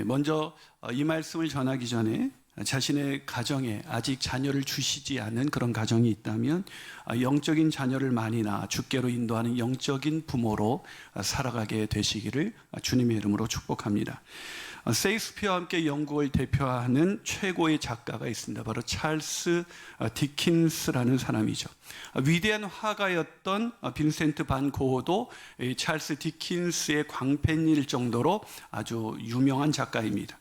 먼저 이 말씀을 전하기 전에 자신의 가정에 아직 자녀를 주시지 않은 그런 가정이 있다면 영적인 자녀를 많이 낳아 주께로 인도하는 영적인 부모로 살아가게 되시기를 주님의 이름으로 축복합니다. 세익스피어와 함께 영국을 대표하는 최고의 작가가 있습니다. 바로 찰스 디킨스라는 사람이죠. 위대한 화가였던 빈센트 반 고흐도 찰스 디킨스의 광팬일 정도로 아주 유명한 작가입니다.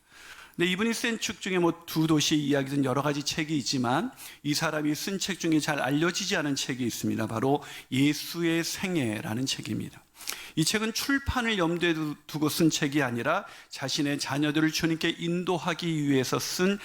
근데 이분이 쓴 책 중에 두 도시 이야기 등 여러 가지 책이 있지만 이 사람이 쓴 책 중에 잘 알려지지 않은 책이 있습니다. 바로 예수의 생애라는 책입니다. 이 책은 출판을 염두에 두고 쓴 책이 아니라 자신의 자녀들을 주님께 인도하기 위해서 쓴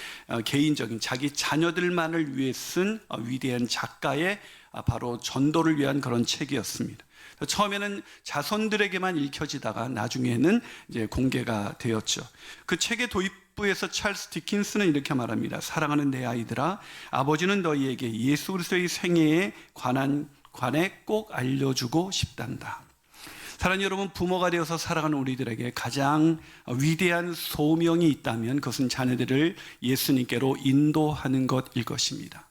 개인적인 자기 자녀들만을 위해 쓴 위대한 작가의 바로 전도를 위한 그런 책이었습니다. 처음에는 자손들에게만 읽혀지다가 나중에는 이제 공개가 되었죠. 그 책의 도입부에서 찰스 디킨스는 이렇게 말합니다. 사랑하는 내 아이들아, 아버지는 너희에게 예수 그리스도의 생애에 관해 꼭 알려주고 싶단다. 사랑하는 여러분, 부모가 되어서 살아가는 우리들에게 가장 위대한 소명이 있다면 그것은 자녀들을 예수님께로 인도하는 것일 것입니다.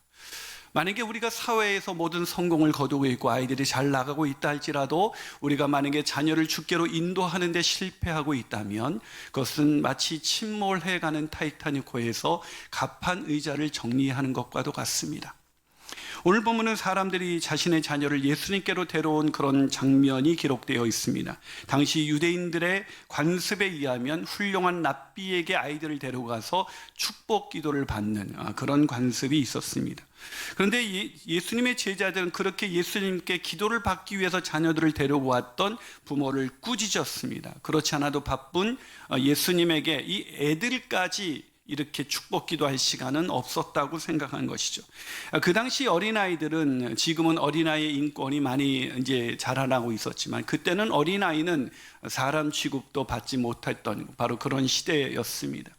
만약에 우리가 사회에서 모든 성공을 거두고 있고 아이들이 잘 나가고 있다 할지라도 우리가 만약에 자녀를 주께로 인도하는 데 실패하고 있다면 그것은 마치 침몰해가는 타이타닉호에서 갑판 의자를 정리하는 것과도 같습니다. 오늘 본문은 사람들이 자신의 자녀를 예수님께로 데려온 그런 장면이 기록되어 있습니다. 당시 유대인들의 관습에 의하면 훌륭한 랍비에게 아이들을 데려가서 축복 기도를 받는 그런 관습이 있었습니다. 그런데 예수님의 제자들은 그렇게 예수님께 기도를 받기 위해서 자녀들을 데리고 왔던 부모를 꾸짖었습니다. 그렇지 않아도 바쁜 예수님에게 이 애들까지 이렇게 축복 기도할 시간은 없었다고 생각한 것이죠. 그 당시 어린아이들은 지금은 어린아이의 인권이 많이 이제 자라나고 있었지만 그때는 어린아이는 사람 취급도 받지 못했던 바로 그런 시대였습니다.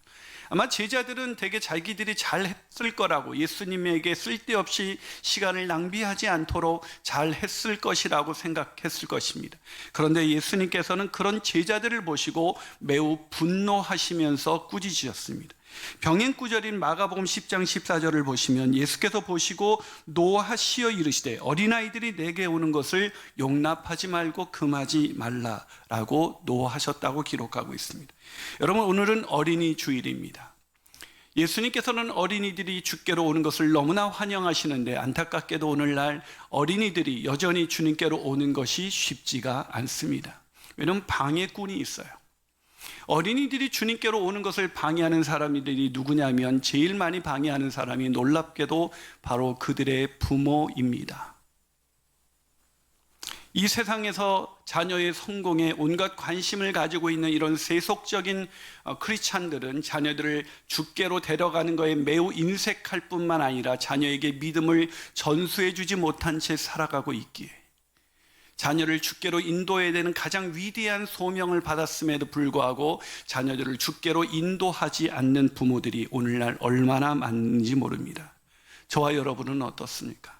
아마 제자들은 되게 자기들이 잘 했을 거라고 예수님에게 쓸데없이 시간을 낭비하지 않도록 잘 했을 것이라고 생각했을 것입니다. 그런데 예수님께서는 그런 제자들을 보시고 매우 분노하시면서 꾸짖으셨습니다. 병행구절인 마가복음 10장 14절을 보시면 예수께서 보시고 노하시어 이르시되 어린아이들이 내게 오는 것을 용납하지 말고 금하지 말라라고 노하셨다고 기록하고 있습니다. 여러분, 오늘은 어린이 주일입니다. 예수님께서는 어린이들이 주께로 오는 것을 너무나 환영하시는데 안타깝게도 오늘날 어린이들이 여전히 주님께로 오는 것이 쉽지가 않습니다. 왜냐하면 방해꾼이 있어요. 어린이들이 주님께로 오는 것을 방해하는 사람들이 누구냐면 제일 많이 방해하는 사람이 놀랍게도 바로 그들의 부모입니다. 이 세상에서 자녀의 성공에 온갖 관심을 가지고 있는 이런 세속적인 크리스찬들은 자녀들을 주께로 데려가는 것에 매우 인색할 뿐만 아니라 자녀에게 믿음을 전수해 주지 못한 채 살아가고 있기에 자녀를 주께로 인도해야 되는 가장 위대한 소명을 받았음에도 불구하고 자녀들을 주께로 인도하지 않는 부모들이 오늘날 얼마나 많은지 모릅니다. 저와 여러분은 어떻습니까?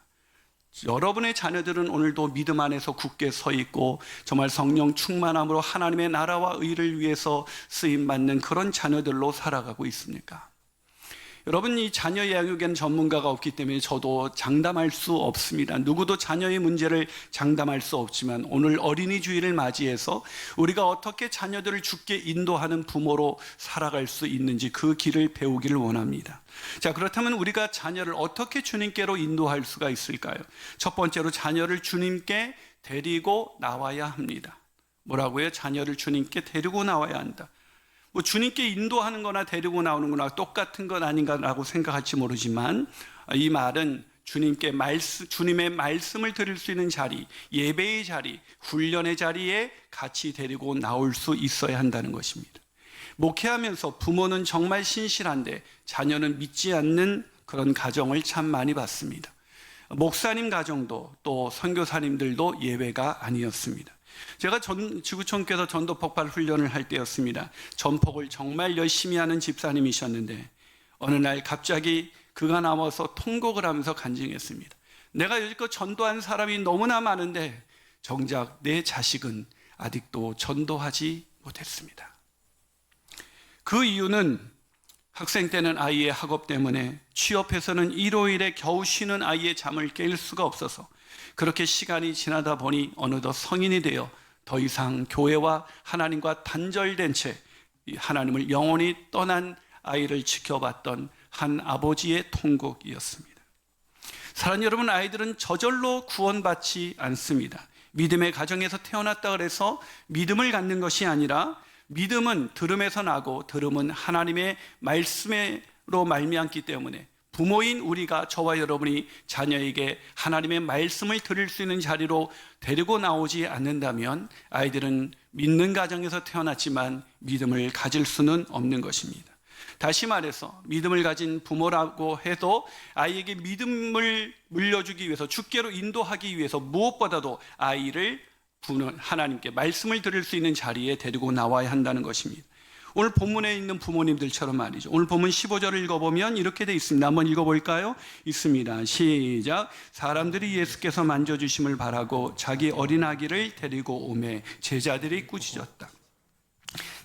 여러분의 자녀들은 오늘도 믿음 안에서 굳게 서 있고 정말 성령 충만함으로 하나님의 나라와 의를 위해서 쓰임받는 그런 자녀들로 살아가고 있습니까? 여러분, 이 자녀 양육에는 전문가가 없기 때문에 저도 장담할 수 없습니다. 누구도 자녀의 문제를 장담할 수 없지만 오늘 어린이 주일을 맞이해서 우리가 어떻게 자녀들을 주께 인도하는 부모로 살아갈 수 있는지 그 길을 배우기를 원합니다. 자, 그렇다면 우리가 자녀를 어떻게 주님께로 인도할 수가 있을까요? 첫 번째로 자녀를 주님께 데리고 나와야 합니다. 뭐라고요? 자녀를 주님께 데리고 나와야 한다. 주님께 인도하는 거나 데리고 나오는 거나 똑같은 건 아닌가라고 생각할지 모르지만 이 말은 주님의 말씀을 들을 수 있는 자리, 예배의 자리, 훈련의 자리에 같이 데리고 나올 수 있어야 한다는 것입니다. 목회하면서 부모는 정말 신실한데 자녀는 믿지 않는 그런 가정을 참 많이 봤습니다. 목사님 가정도 또 선교사님들도 예외가 아니었습니다. 제가 지구촌교회에서 전도 폭발 훈련을 할 때였습니다. 전폭을 정말 열심히 하는 집사님이셨는데 어느 날 갑자기 그가 나와서 통곡을 하면서 간증했습니다. 내가 여지껏 전도한 사람이 너무나 많은데 정작 내 자식은 아직도 전도하지 못했습니다. 그 이유는 학생 때는 아이의 학업 때문에, 취업해서는 일요일에 겨우 쉬는 아이의 잠을 깰 수가 없어서 그렇게 시간이 지나다 보니 어느덧 성인이 되어 더 이상 교회와 하나님과 단절된 채 하나님을 영원히 떠난 아이를 지켜봤던 한 아버지의 통곡이었습니다. 사랑하는 여러분, 아이들은 저절로 구원받지 않습니다. 믿음의 가정에서 태어났다 그래서 믿음을 갖는 것이 아니라, 믿음은 들음에서 나고 들음은 하나님의 말씀으로 말미암기 때문에 부모인 우리가, 저와 여러분이 자녀에게 하나님의 말씀을 들을 수 있는 자리로 데리고 나오지 않는다면 아이들은 믿는 가정에서 태어났지만 믿음을 가질 수는 없는 것입니다. 다시 말해서 믿음을 가진 부모라고 해도 아이에게 믿음을 물려주기 위해서, 주께로 인도하기 위해서 무엇보다도 아이를 하나님께 말씀을 들을 수 있는 자리에 데리고 나와야 한다는 것입니다. 오늘 본문에 있는 부모님들처럼 말이죠. 오늘 본문 15절을 읽어보면 이렇게 되어 있습니다. 한번 읽어볼까요? 있습니다. 시작. 사람들이 예수께서 만져주심을 바라고 자기 어린 아기를 데리고 오매 제자들이 꾸짖었다.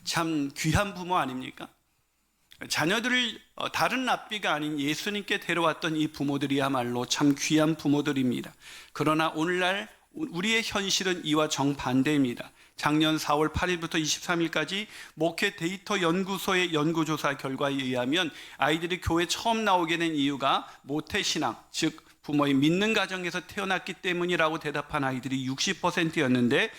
참 귀한 부모 아닙니까? 자녀들을 다른 랍비가 아닌 예수님께 데려왔던 이 부모들이야말로 참 귀한 부모들입니다. 그러나 오늘날 우리의 현실은 이와 정반대입니다. 작년 4월 8일부터 23일까지 목회 데이터 연구소의 연구조사 결과에 의하면 아이들이 교회 처음 나오게 된 이유가 모태신앙, 즉 부모의 믿는 가정에서 태어났기 때문이라고 대답한 아이들이 60%였는데,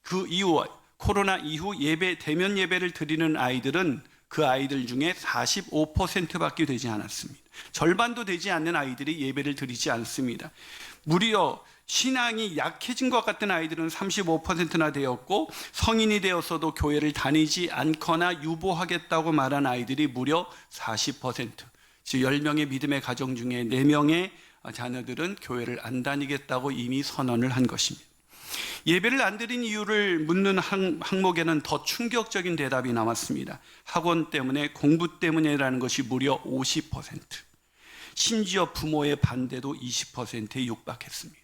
그 이후 코로나 이후 예배, 대면 예배를 드리는 아이들은 그 아이들 중에 45%밖에 되지 않았습니다. 절반도 되지 않는 아이들이 예배를 드리지 않습니다. 무려 신앙이 약해진 것 같은 아이들은 35%나 되었고, 성인이 되어서도 교회를 다니지 않거나 유보하겠다고 말한 아이들이 무려 40%, 즉 10명의 믿음의 가정 중에 4명의 자녀들은 교회를 안 다니겠다고 이미 선언을 한 것입니다. 예배를 안 드린 이유를 묻는 항목에는 더 충격적인 대답이 나왔습니다. 학원 때문에, 공부 때문이라는 것이 무려 50%, 심지어 부모의 반대도 20%에 육박했습니다.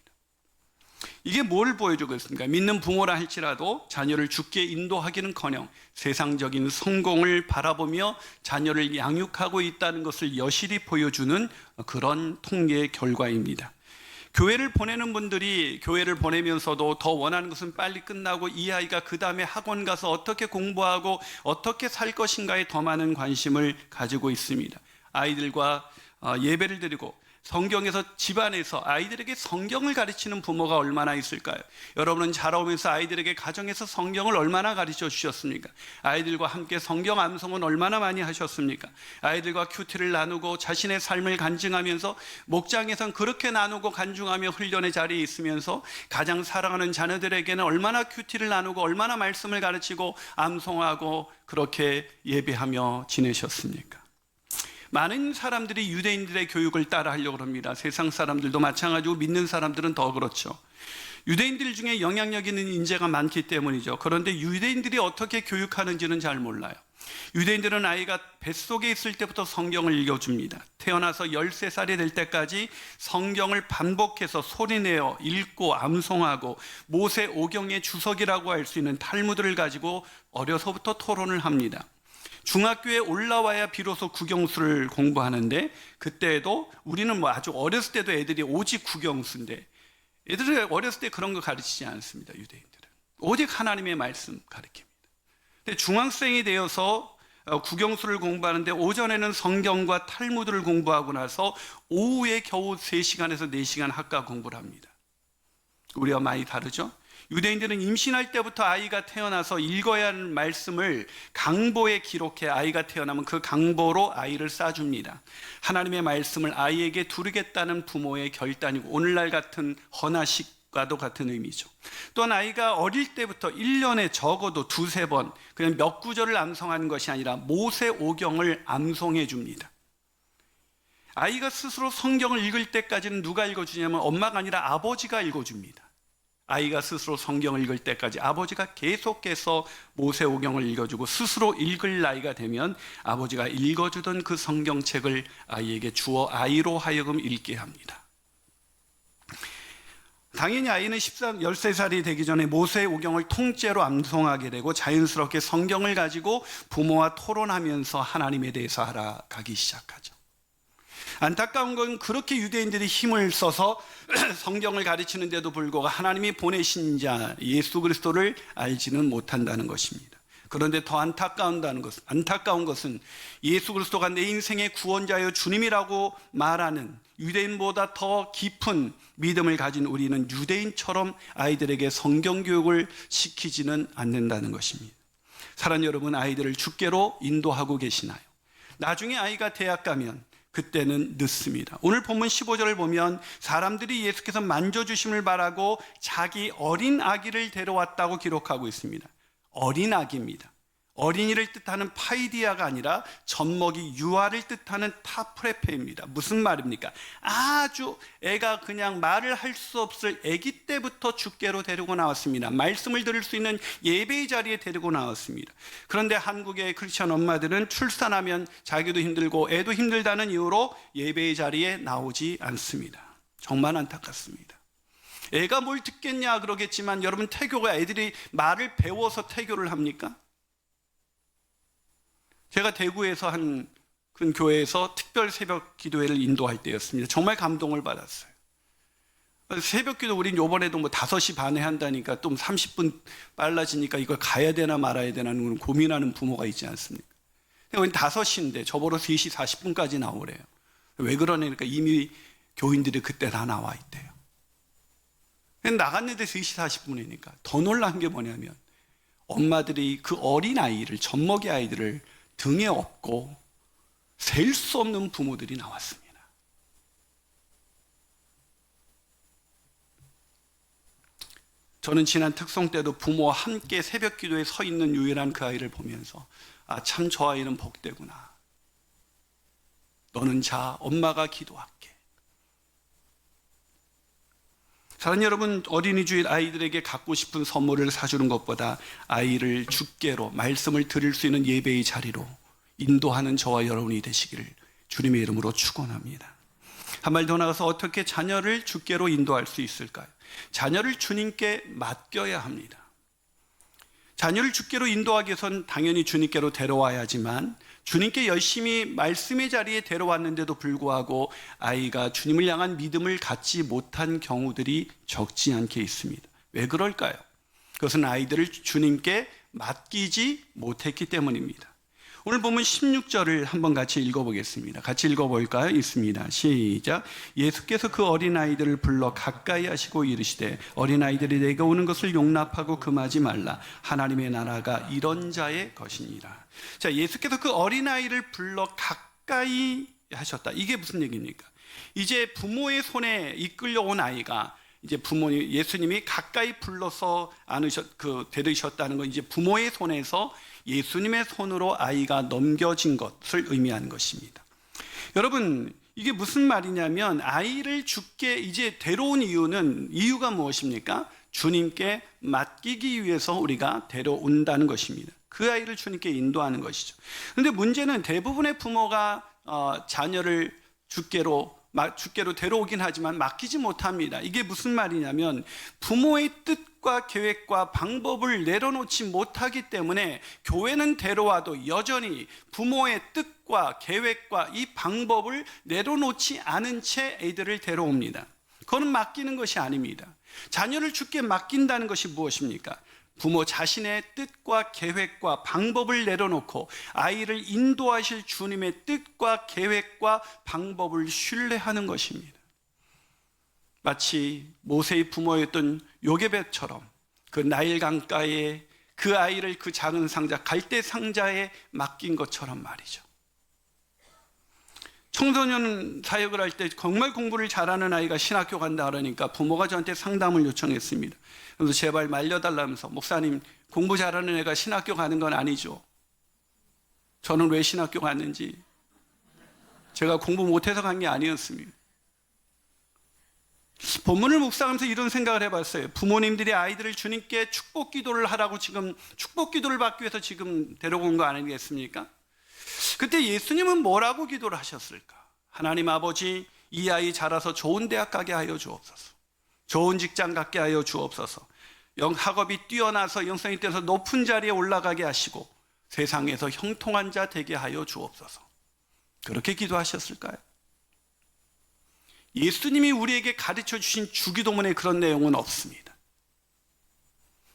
이게 뭘 보여주고 있습니까? 믿는 부모라 할지라도 자녀를 주께 인도하기는커녕 세상적인 성공을 바라보며 자녀를 양육하고 있다는 것을 여실히 보여주는 그런 통계의 결과입니다. 교회를 보내는 분들이 교회를 보내면서도 더 원하는 것은 빨리 끝나고 이 아이가 그 다음에 학원 가서 어떻게 공부하고 어떻게 살 것인가에 더 많은 관심을 가지고 있습니다. 아이들과 예배를 드리고 성경에서, 집안에서 아이들에게 성경을 가르치는 부모가 얼마나 있을까요? 여러분은 자라오면서 아이들에게 가정에서 성경을 얼마나 가르쳐 주셨습니까? 아이들과 함께 성경 암송은 얼마나 많이 하셨습니까? 아이들과 큐티를 나누고 자신의 삶을 간증하면서, 목장에선 그렇게 나누고 간증하며 훈련의 자리에 있으면서 가장 사랑하는 자녀들에게는 얼마나 큐티를 나누고 얼마나 말씀을 가르치고 암송하고 그렇게 예배하며 지내셨습니까? 많은 사람들이 유대인들의 교육을 따라 하려고 합니다. 세상 사람들도 마찬가지고 믿는 사람들은 더 그렇죠. 유대인들 중에 영향력 있는 인재가 많기 때문이죠. 그런데 유대인들이 어떻게 교육하는지는 잘 몰라요. 유대인들은 아이가 뱃속에 있을 때부터 성경을 읽어줍니다. 태어나서 13살이 될 때까지 성경을 반복해서 소리내어 읽고 암송하고, 모세 오경의 주석이라고 할 수 있는 탈무드를 가지고 어려서부터 토론을 합니다. 중학교에 올라와야 비로소 국영수를 공부하는데, 그때도 우리는 아주 어렸을 때도 애들이 오직 국영수인데, 애들이 어렸을 때 그런 거 가르치지 않습니다. 유대인들은 오직 하나님의 말씀 가르칩니다. 근데 중학생이 되어서 국영수를 공부하는데, 오전에는 성경과 탈무드를 공부하고 나서 오후에 겨우 3시간에서 4시간 학과 공부를 합니다. 우리와 많이 다르죠? 유대인들은 임신할 때부터 아이가 태어나서 읽어야 하는 말씀을 강보에 기록해 아이가 태어나면 그 강보로 아이를 싸줍니다. 하나님의 말씀을 아이에게 두르겠다는 부모의 결단이고, 오늘날 같은 헌화식과도 같은 의미죠. 또한 아이가 어릴 때부터 1년에 적어도 2-3번 그냥 몇 구절을 암송하는 것이 아니라 모세 오경을 암송해 줍니다. 아이가 스스로 성경을 읽을 때까지는 누가 읽어주냐면 엄마가 아니라 아버지가 읽어줍니다. 아이가 스스로 성경을 읽을 때까지 아버지가 계속해서 모세오경을 읽어주고, 스스로 읽을 나이가 되면 아버지가 읽어주던 그 성경책을 아이에게 주어 아이로 하여금 읽게 합니다. 당연히 아이는 13살이 되기 전에 모세의 오경을 통째로 암송하게 되고 자연스럽게 성경을 가지고 부모와 토론하면서 하나님에 대해서 알아가기 시작하죠. 안타까운 건 그렇게 유대인들이 힘을 써서 성경을 가르치는데도 불구하고 하나님이 보내신 자 예수 그리스도를 알지는 못한다는 것입니다. 그런데 더 안타까운 것은 예수 그리스도가 내 인생의 구원자여 주님이라고 말하는 유대인보다 더 깊은 믿음을 가진 우리는 유대인처럼 아이들에게 성경 교육을 시키지는 않는다는 것입니다. 사랑하는 여러분, 아이들을 주께로 인도하고 계시나요? 나중에 아이가 대학 가면 그때는 늦습니다. 오늘 본문 15절을 보면 사람들이 예수께서 만져주심을 바라고 자기 어린 아기를 데려왔다고 기록하고 있습니다. 어린 아기입니다. 어린이를 뜻하는 파이디아가 아니라 젖먹이 유아를 뜻하는 타프레페입니다. 무슨 말입니까? 아주 애가 그냥 말을 할 수 없을 아기 때부터 주께로 데리고 나왔습니다. 말씀을 들을 수 있는 예배의 자리에 데리고 나왔습니다. 그런데 한국의 크리스천 엄마들은 출산하면 자기도 힘들고 애도 힘들다는 이유로 예배의 자리에 나오지 않습니다. 정말 안타깝습니다. 애가 뭘 듣겠냐 그러겠지만 여러분, 태교가 애들이 말을 배워서 태교를 합니까? 제가 대구에서 한 그런 교회에서 특별 새벽 기도회를 인도할 때였습니다. 정말 감동을 받았어요. 새벽 기도 우린 요번에도 5시 반에 한다니까 좀 30분 빨라지니까 이걸 가야 되나 말아야 되나는 고민하는 부모가 있지 않습니까? 우린 5시인데 저보러 3시 40분까지 나오래요. 왜 그러냐니까 이미 교인들이 그때 다 나와 있대요. 나갔는데 3시 40분이니까 더 놀란 게 뭐냐면 엄마들이 그 어린 아이를, 젖먹이 아이들을 등에 업고 셀 수 없는 부모들이 나왔습니다. 저는 지난 특송 때도 부모와 함께 새벽 기도에 서 있는 유일한 그 아이를 보면서 참 저 아이는 복되구나. 너는 자, 엄마가 기도할게. 사랑하는 여러분, 어린이 주일 아이들에게 갖고 싶은 선물을 사주는 것보다 아이를 주께로, 말씀을 들을 수 있는 예배의 자리로 인도하는 저와 여러분이 되시기를 주님의 이름으로 축원합니다. 한 말 더 나가서 어떻게 자녀를 주께로 인도할 수 있을까요? 자녀를 주님께 맡겨야 합니다. 자녀를 주께로 인도하기 위해서는 당연히 주님께로 데려와야 하지만 주님께 열심히 말씀의 자리에 데려왔는데도 불구하고 아이가 주님을 향한 믿음을 갖지 못한 경우들이 적지 않게 있습니다. 왜 그럴까요? 그것은 아이들을 주님께 맡기지 못했기 때문입니다. 오늘 보면 16절을 한번 같이 읽어보겠습니다. 같이 읽어볼까요? 있습니다. 시작. 예수께서 그 어린아이들을 불러 가까이 하시고 이르시되 어린아이들이 내게 오는 것을 용납하고 금하지 말라. 하나님의 나라가 이런 자의 것이니라. 자, 예수께서 그 어린아이를 불러 가까이 하셨다. 이게 무슨 얘기입니까? 이제 부모의 손에 이끌려온 아이가 이제 부모님, 예수님이 가까이 불러서 데리셨다는 건 이제 부모의 손에서 예수님의 손으로 아이가 넘겨진 것을 의미하는 것입니다. 여러분, 이게 무슨 말이냐면 아이를 주께 이제 데려온 이유가 무엇입니까? 주님께 맡기기 위해서 우리가 데려온다는 것입니다. 그 아이를 주님께 인도하는 것이죠. 그런데 문제는 대부분의 부모가 자녀를 주께로 데려오긴 하지만 맡기지 못합니다. 이게 무슨 말이냐면 부모의 뜻과 계획과 방법을 내려놓지 못하기 때문에 교회는 데려와도 여전히 부모의 뜻과 계획과 이 방법을 내려놓지 않은 채 애들을 데려옵니다. 그건 맡기는 것이 아닙니다. 자녀를 주께 맡긴다는 것이 무엇입니까? 부모 자신의 뜻과 계획과 방법을 내려놓고 아이를 인도하실 주님의 뜻과 계획과 방법을 신뢰하는 것입니다. 마치 모세의 부모였던 요게벳처럼 그 나일 강가에 그 아이를 그 작은 상자, 갈대 상자에 맡긴 것처럼 말이죠. 청소년 사역을 할 때 정말 공부를 잘하는 아이가 신학교 간다 그러니까 부모가 저한테 상담을 요청했습니다. 그래서 제발 말려달라면서 목사님, 공부 잘하는 애가 신학교 가는 건 아니죠. 저는 왜 신학교 갔는지 제가 공부 못해서 간 게 아니었습니다. 본문을 묵상하면서 이런 생각을 해봤어요. 부모님들이 아이들을 주님께 축복 기도를 하라고 지금 축복 기도를 받기 위해서 지금 데려온 거 아니겠습니까? 그때 예수님은 뭐라고 기도를 하셨을까? 하나님 아버지, 이 아이 자라서 좋은 대학 가게 하여 주옵소서. 좋은 직장 갖게 하여 주옵소서. 학업이 뛰어나서 영성이 뛰어서 높은 자리에 올라가게 하시고 세상에서 형통한 자 되게 하여 주옵소서. 그렇게 기도하셨을까요? 예수님이 우리에게 가르쳐 주신 주기도문에 그런 내용은 없습니다.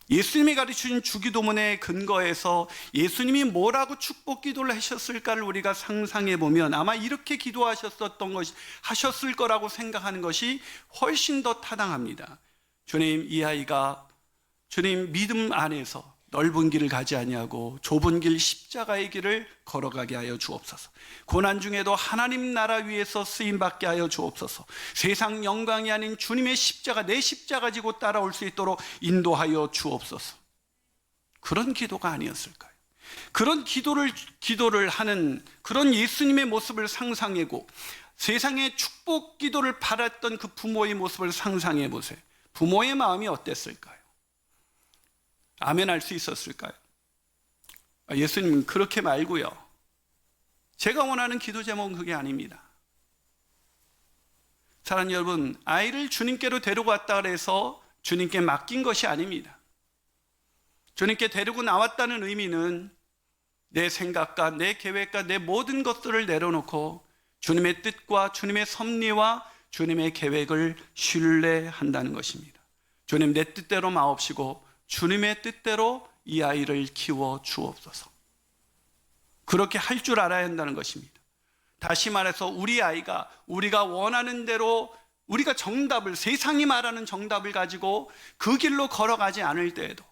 예수님이 가르쳐 주신 주기도문의 근거에서 예수님이 뭐라고 축복 기도를 하셨을까를 우리가 상상해 보면 아마 이렇게 기도하셨었던 것이 하셨을 거라고 생각하는 것이 훨씬 더 타당합니다. 주님, 이 아이가 주님 믿음 안에서 넓은 길을 가지 아니하고 좁은 길 십자가의 길을 걸어가게 하여 주옵소서. 고난 중에도 하나님 나라 위에서 쓰임 받게 하여 주옵소서. 세상 영광이 아닌 주님의 십자가, 내 십자가 지고 따라올 수 있도록 인도하여 주옵소서. 그런 기도가 아니었을까요? 그런 기도를 하는 그런 예수님의 모습을 상상하고 세상의 축복 기도를 바랐던 그 부모의 모습을 상상해 보세요. 부모의 마음이 어땠을까요? 아멘 할 수 있었을까요? 예수님은 그렇게 말고요. 제가 원하는 기도 제목은 그게 아닙니다. 사랑하는 여러분, 아이를 주님께로 데리고 왔다 그래서 주님께 맡긴 것이 아닙니다. 주님께 데리고 나왔다는 의미는 내 생각과 내 계획과 내 모든 것들을 내려놓고 주님의 뜻과 주님의 섭리와 주님의 계획을 신뢰한다는 것입니다. 주님, 내 뜻대로 마옵시고 주님의 뜻대로 이 아이를 키워 주옵소서. 그렇게 할 줄 알아야 한다는 것입니다. 다시 말해서 우리 아이가 우리가 원하는 대로 우리가 정답을, 세상이 말하는 정답을 가지고 그 길로 걸어가지 않을 때에도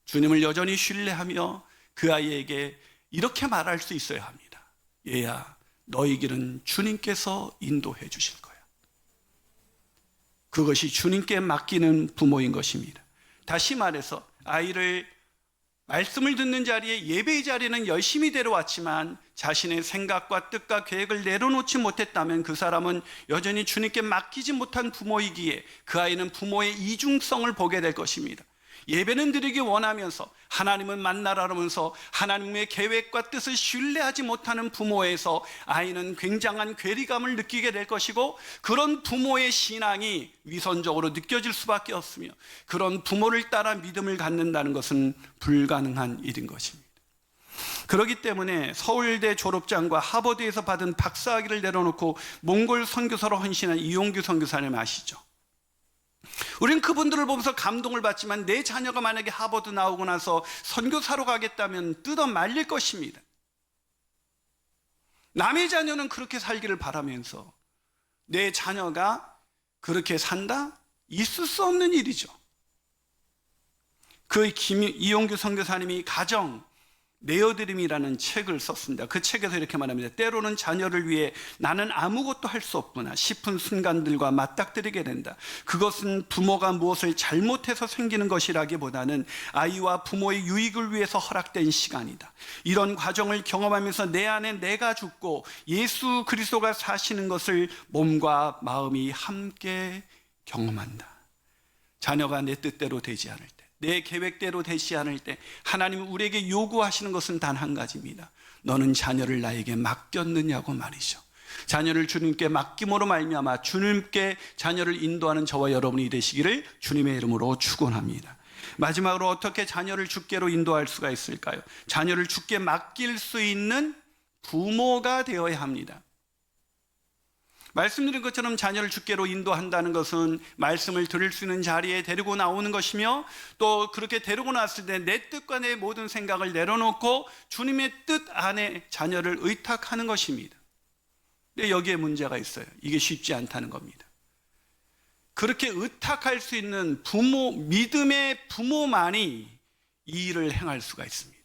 주님을 여전히 신뢰하며 그 아이에게 이렇게 말할 수 있어야 합니다. 얘야, 너희 길은 주님께서 인도해 주실 거야. 그것이 주님께 맡기는 부모인 것입니다. 다시 말해서 아이를 말씀을 듣는 자리에, 예배의 자리는 열심히 데려왔지만 자신의 생각과 뜻과 계획을 내려놓지 못했다면 그 사람은 여전히 주님께 맡기지 못한 부모이기에 그 아이는 부모의 이중성을 보게 될 것입니다. 예배는 드리기 원하면서 하나님을 만나라면서 하나님의 계획과 뜻을 신뢰하지 못하는 부모에서 아이는 굉장한 괴리감을 느끼게 될 것이고, 그런 부모의 신앙이 위선적으로 느껴질 수밖에 없으며 그런 부모를 따라 믿음을 갖는다는 것은 불가능한 일인 것입니다. 그렇기 때문에 서울대 졸업장과 하버드에서 받은 박사학위를 내려놓고 몽골 선교사로 헌신한 이용규 선교사님 아시죠? 우리는 그분들을 보면서 감동을 받지만 내 자녀가 만약에 하버드 나오고 나서 선교사로 가겠다면 뜯어 말릴 것입니다. 남의 자녀는 그렇게 살기를 바라면서 내 자녀가 그렇게 산다? 있을 수 없는 일이죠. 이용규 선교사님이 가정 내어드림이라는 책을 썼습니다. 그 책에서 이렇게 말합니다. 때로는 자녀를 위해 나는 아무것도 할 수 없구나 싶은 순간들과 맞닥뜨리게 된다. 그것은 부모가 무엇을 잘못해서 생기는 것이라기보다는 아이와 부모의 유익을 위해서 허락된 시간이다. 이런 과정을 경험하면서 내 안에 내가 죽고 예수 그리스도가 사시는 것을 몸과 마음이 함께 경험한다. 자녀가 내 뜻대로 되지 않을 때, 내 계획대로 되지 않을 때 하나님은 우리에게 요구하시는 것은 단 한 가지입니다. 너는 자녀를 나에게 맡겼느냐고 말이죠. 자녀를 주님께 맡김으로 말미암아 주님께 자녀를 인도하는 저와 여러분이 되시기를 주님의 이름으로 축원합니다. 마지막으로 어떻게 자녀를 주께로 인도할 수가 있을까요? 자녀를 주께 맡길 수 있는 부모가 되어야 합니다. 말씀드린 것처럼 자녀를 주께로 인도한다는 것은 말씀을 들을 수 있는 자리에 데리고 나오는 것이며, 또 그렇게 데리고 나왔을 때 내 뜻과 내 모든 생각을 내려놓고 주님의 뜻 안에 자녀를 의탁하는 것입니다. 근데 여기에 문제가 있어요. 이게 쉽지 않다는 겁니다. 그렇게 의탁할 수 있는 믿음의 부모만이 이 일을 행할 수가 있습니다.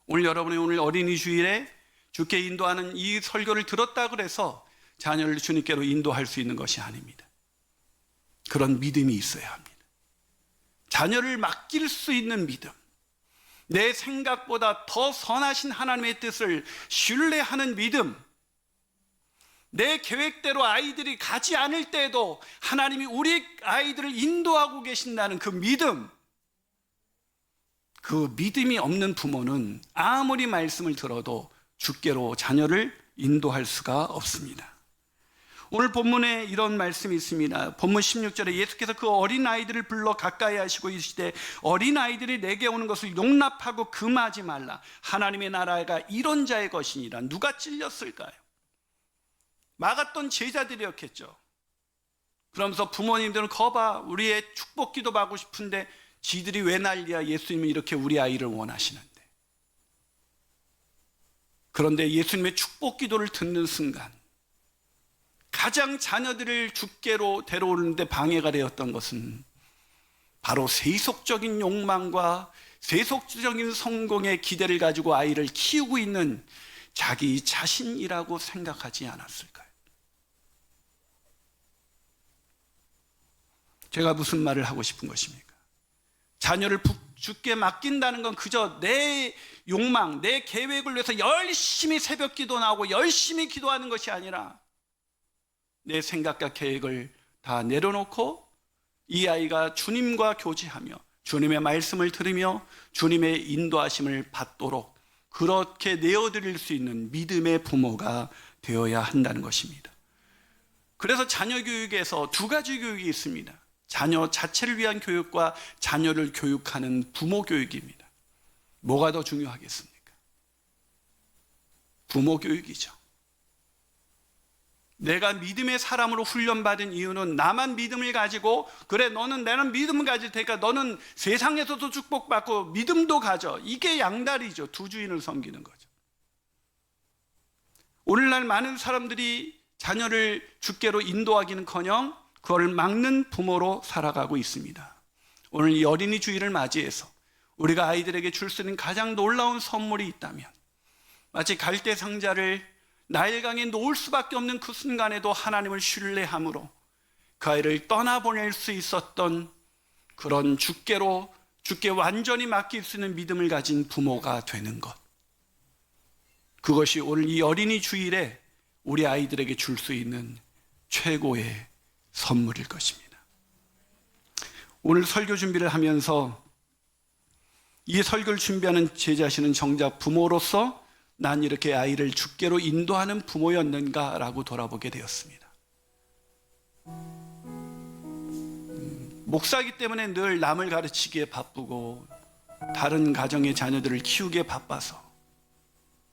여러분이 오늘 어린이 주일에 주께 인도하는 이 설교를 들었다 그래서 자녀를 주님께로 인도할 수 있는 것이 아닙니다. 그런 믿음이 있어야 합니다. 자녀를 맡길 수 있는 믿음, 내 생각보다 더 선하신 하나님의 뜻을 신뢰하는 믿음, 내 계획대로 아이들이 가지 않을 때에도 하나님이 우리 아이들을 인도하고 계신다는 그 믿음, 그 믿음이 없는 부모는 아무리 말씀을 들어도 주께로 자녀를 인도할 수가 없습니다. 오늘 본문에 이런 말씀이 있습니다. 본문 16절에 예수께서 그 어린아이들을 불러 가까이 하시고 이르시되 어린아이들이 내게 오는 것을 용납하고 금하지 말라. 하나님의 나라가 이런 자의 것이니라. 누가 찔렸을까요? 막았던 제자들이었겠죠. 그러면서 부모님들은 거봐, 우리의 축복 기도 받고 싶은데 지들이 왜 난리야. 예수님은 이렇게 우리 아이를 원하시는데. 그런데 예수님의 축복 기도를 듣는 순간 가장 자녀들을 주께로 데려오는데 방해가 되었던 것은 바로 세속적인 욕망과 세속적인 성공의 기대를 가지고 아이를 키우고 있는 자기 자신이라고 생각하지 않았을까요? 제가 무슨 말을 하고 싶은 것입니까? 자녀를 주께 맡긴다는 건 그저 내 욕망, 내 계획을 위해서 열심히 새벽 기도 나오고 열심히 기도하는 것이 아니라 내 생각과 계획을 다 내려놓고 이 아이가 주님과 교제하며 주님의 말씀을 들으며 주님의 인도하심을 받도록 그렇게 내어드릴 수 있는 믿음의 부모가 되어야 한다는 것입니다. 그래서 자녀 교육에서 두 가지 교육이 있습니다. 자녀 자체를 위한 교육과 자녀를 교육하는 부모 교육입니다. 뭐가 더 중요하겠습니까? 부모 교육이죠. 내가 믿음의 사람으로 훈련받은 이유는 나만 믿음을 가지고 그래 나는 믿음을 가질 테니까 너는 세상에서도 축복받고 믿음도 가져. 이게 양다리죠. 두 주인을 섬기는 거죠. 오늘날 많은 사람들이 자녀를 주께로 인도하기는커녕 그걸 막는 부모로 살아가고 있습니다. 오늘 이 어린이 주일을 맞이해서 우리가 아이들에게 줄 수 있는 가장 놀라운 선물이 있다면 마치 갈대 상자를 나일강에 놓을 수밖에 없는 그 순간에도 하나님을 신뢰함으로 그 아이를 떠나보낼 수 있었던 그런 주께 완전히 맡길 수 있는 믿음을 가진 부모가 되는 것, 그것이 오늘 이 어린이 주일에 우리 아이들에게 줄 수 있는 최고의 선물일 것입니다. 오늘 설교 준비를 하면서 이 설교를 준비하는 제 자신은 정작 부모로서 난 이렇게 아이를 주께로 인도하는 부모였는가라고 돌아보게 되었습니다. 목사이기 때문에 늘 남을 가르치기에 바쁘고 다른 가정의 자녀들을 키우기에 바빠서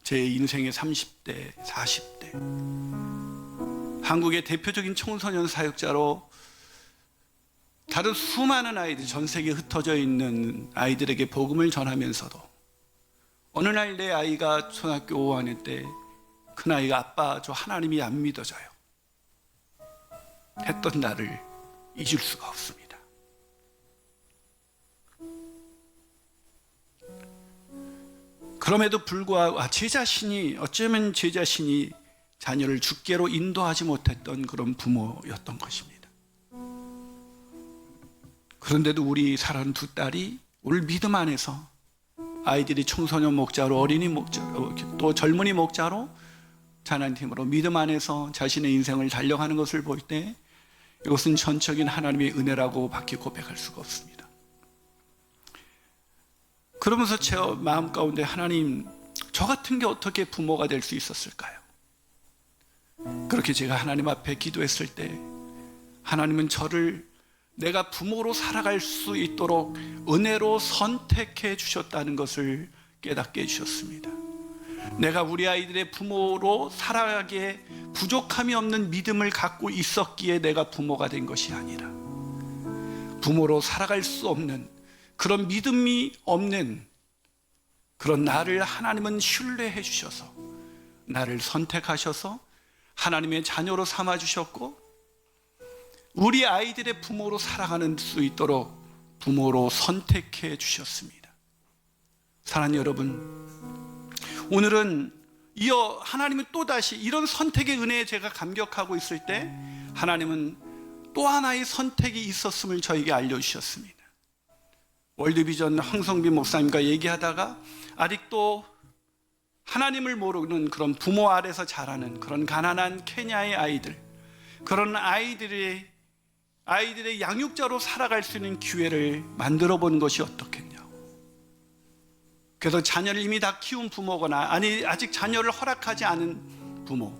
제 인생의 30대, 40대 한국의 대표적인 청소년 사역자로 다른 수많은 아이들, 전 세계에 흩어져 있는 아이들에게 복음을 전하면서도 어느 날 내 아이가 초등학교 5학년 때 큰아이가 아빠 저 하나님이 안 믿어져요 했던 날을 잊을 수가 없습니다. 그럼에도 불구하고 제 자신이 어쩌면 제 자신이 자녀를 주께로 인도하지 못했던 그런 부모였던 것입니다. 그런데도 우리 사랑하는 두 딸이 오늘 믿음 안에서 아이들이 청소년 목자로 어린이 목자로 또 젊은이 목자로 하나님으로 믿음 안에서 자신의 인생을 달려가는 것을 볼 때 이것은 전적인 하나님의 은혜라고 밖에 고백할 수가 없습니다. 그러면서 제 마음 가운데 하나님, 저 같은 게 어떻게 부모가 될 수 있었을까요? 그렇게 제가 하나님 앞에 기도했을 때 하나님은 저를 내가 부모로 살아갈 수 있도록 은혜로 선택해 주셨다는 것을 깨닫게 해주셨습니다. 내가 우리 아이들의 부모로 살아가기에 부족함이 없는 믿음을 갖고 있었기에 내가 부모가 된 것이 아니라 부모로 살아갈 수 없는 그런 믿음이 없는 그런 나를 하나님은 신뢰해 주셔서 나를 선택하셔서 하나님의 자녀로 삼아 주셨고 우리 아이들의 부모로 살아가는 수 있도록 부모로 선택해 주셨습니다. 사랑하는 여러분, 오늘은 이어 하나님은 또다시 이런 선택의 은혜에 제가 감격하고 있을 때 하나님은 또 하나의 선택이 있었음을 저에게 알려주셨습니다. 월드비전 황성빈 목사님과 얘기하다가 아직도 하나님을 모르는 그런 부모 아래서 자라는 그런 가난한 케냐의 아이들, 그런 아이들의 양육자로 살아갈 수 있는 기회를 만들어 본 것이 어떻겠냐고. 그래서 자녀를 이미 다 키운 부모거나 아니 아직 자녀를 허락하지 않은 부모,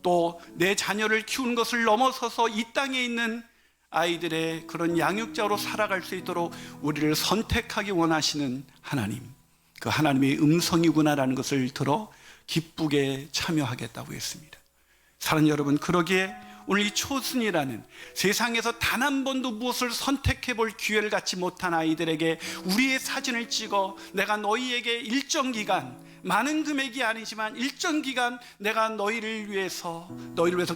또 내 자녀를 키우는 것을 넘어서서 이 땅에 있는 아이들의 그런 양육자로 살아갈 수 있도록 우리를 선택하기 원하시는 하나님, 그 하나님의 음성이구나라는 것을 들어 기쁘게 참여하겠다고 했습니다. 사랑하는 여러분, 그러기에 오늘 이 초순이라는 세상에서 단 한 번도 무엇을 선택해 볼 기회를 갖지 못한 아이들에게 우리의 사진을 찍어 내가 너희에게 일정 기간, 많은 금액이 아니지만 일정 기간 내가 너희를 위해서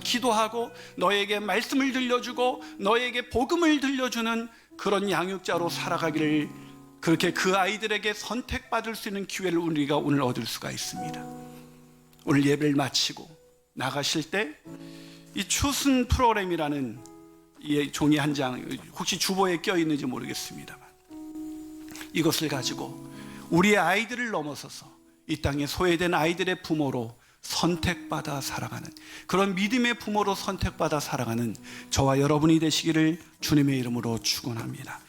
기도하고 너에게 말씀을 들려주고 너에게 복음을 들려주는 그런 양육자로 살아가기를, 그렇게 그 아이들에게 선택받을 수 있는 기회를 우리가 오늘 얻을 수가 있습니다. 오늘 예배를 마치고 나가실 때 이 초순 프로그램이라는 이 종이 한 장, 혹시 주보에 껴 있는지 모르겠습니다만, 이것을 가지고 우리의 아이들을 넘어서서 이 땅에 소외된 아이들의 부모로 선택받아 살아가는, 그런 믿음의 부모로 선택받아 살아가는 저와 여러분이 되시기를 주님의 이름으로 축원합니다.